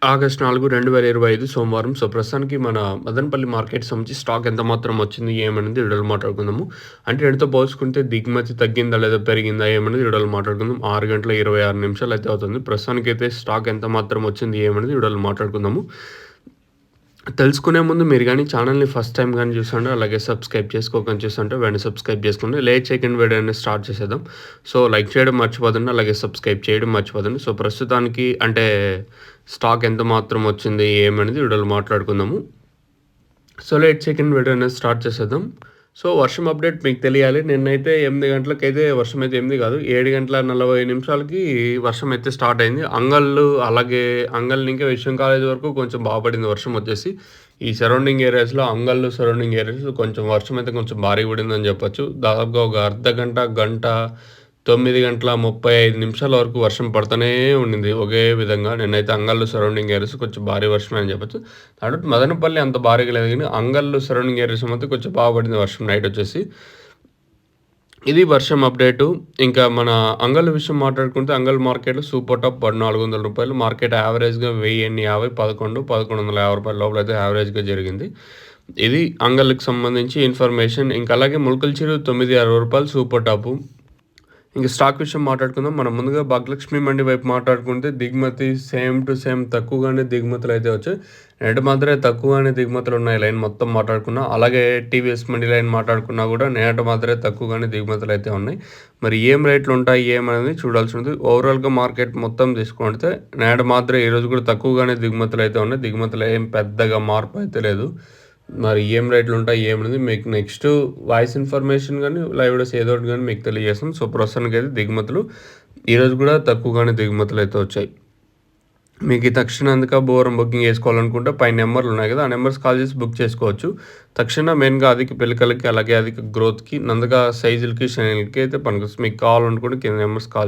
August 4, 2025 సోమవారం. So, ప్రస్తుతానికి మన మదనపల్లి మార్కెట్ సంబంధించి స్టాక్ ఎంత మాత్రం వచ్చింది, ఏమనేది వీడియోలో మాట్లాడుకుందాము. అంటే నిన్నటితో పోల్చుకుంటే దిగుమతి తగ్గిందా లేదా పెరిగిందా ఏమనేది వీడియోలో మాట్లాడుకుందాం. 6 గంటల 26 నిమిషాలు అయితే అవుతుంది. ప్రస్తుతానికైతే స్టాక్ ఎంత మాత్రం వచ్చింది, ఏమనేది వీడియోలో మాట్లాడుకుందాము. తెలుసుకునే ముందు మీరు గానీ ఛానల్‌ని ఫస్ట్ టైమ్ గానీ చూస్తుంటే, అలాగే సబ్స్క్రైబ్ చేసుకోకుండా చూస్తుంటే వెంటనే సబ్స్క్రైబ్ చేసుకోండి. లేట్ చేయకుండా వీడియో అనేది స్టార్ట్ చేసేద్దాం. సో, లైక్ చేయడం మర్చిపోదండి. అలాగే సబ్స్క్రైబ్ చేయడం మర్చిపోదండి. సో, ప్రస్తుతానికి అంటే స్టాక్ ఎంత మాత్రం వచ్చింది, ఏమనేది వీడియోలో మాట్లాడుకుందాము. సో, లేట్ చేయకుండా వీడియో అనేది స్టార్ట్ చేసేద్దాం. సో, వర్షం అప్డేట్ మీకు తెలియాలి. నిన్నైతే 8 గంటలకైతే వర్షం అయితే 8 కాదు 7 గంటల 40 నిమిషాలకి వర్షం అయితే స్టార్ట్ అయింది. అలాగే అంగల్ ఇంకా విషయం కాలేజ్ వరకు కొంచెం బా పడింది వర్షం వచ్చేసి. ఈ సరౌండింగ్ ఏరియాస్‌లో సరౌండింగ్ ఏరియాస్‌లో కొంచెం వర్షం అయితే కొంచెం భారీగా పడిందని చెప్పొచ్చు. దాదాపుగా ఒక అర్ధ గంట, గంట 9 గంటల 35 నిమిషాల వరకు వర్షం పడుతూనే ఉండింది. ఒకే విధంగా నిన్నైతే సరౌండింగ్ ఏరియాస్ కొంచెం భారీ వర్షమే అని చెప్పొచ్చు. కాబట్టి మదనపల్లి అంత భారీగా లేదు గానీ, సరౌండింగ్ ఏరియాస్ మాత్రం కొంచెం బాగా పడింది వర్షం నైట్ వచ్చేసి. ఇది వర్షం అప్డేటు. ఇంకా మన విషయం మాట్లాడుకుంటే మార్కెట్‌లో సూపర్ టాప్ రూ. 1,400 మార్కెట్ యావరేజ్‌గా 1,050, 11, రూ. 1,150 లోపలైతే యావరేజ్‌గా జరిగింది. ఇది అంగల్‌కి సంబంధించి ఇన్ఫర్మేషన్. ఇంకా అలాగే ములకల చెరువు రూ. 960 సూపర్ టాపు. ఇంక స్టాక్ విషయం మాట్లాడుకుందాం. మనం ముందుగా భాగ్యలక్ష్మి మండి వైపు మాట్లాడుకుంటే దిగుమతి సేమ్ టు సేమ్ తక్కువగానే దిగుమతులు అయితే వచ్చాయి. నేటి మాత్రమే తక్కువగానే దిగుమతులు ఉన్నాయి లైన్ మొత్తం మాట్లాడుకున్నా. అలాగే టీవీఎస్ మండి లైన్ మాట్లాడుకున్నా కూడా నేటి మాత్రమే తక్కువగానే దిగుమతులు అయితే ఉన్నాయి. మరి ఏం రేట్లు ఉంటాయి ఏమనేది చూడాల్సి ఉంది. ఓవరాల్‌గా మార్కెట్ మొత్తం తీసుకుంటే నేటి మాత్రమే ఈరోజు కూడా తక్కువగానే దిగుమతులు అయితే ఉన్నాయి. దిగుమతులు ఏం పెద్దగా మార్పు అయితే లేదు. మరి ఏం రేట్లు ఉంటాయి ఏమనేది మీకు నెక్స్ట్ వాయిస్ ఇన్ఫర్మేషన్ గానీ, లైవ్ వీడియోస్ ఏదో ఒకటి గానీ మీకు తెలియజేస్తాం. సో, ప్రస్తుతానికైతే దిగుమతులు ఈరోజు కూడా తక్కువగానే దిగుమతులు అయితే వచ్చాయి. మీకు ఈ తక్షణాంతక భూవరం బుకింగ్ చేసుకోవాలనుకుంటే పైన నెంబర్లు ఉన్నాయి కదా, ఆ నెంబర్స్ కాల్ చేసి బుక్ చేసుకోవచ్చు. తక్షణ మెయిన్‌గా అధిక పిలకలకి, అలాగే అధిక గ్రోత్‌కి, నందక సైజులకి, శ్రేణులకి అయితే పనికొస్తుంది. మీకు కావాలనుకుంటే కింద నెంబర్స్ కాల్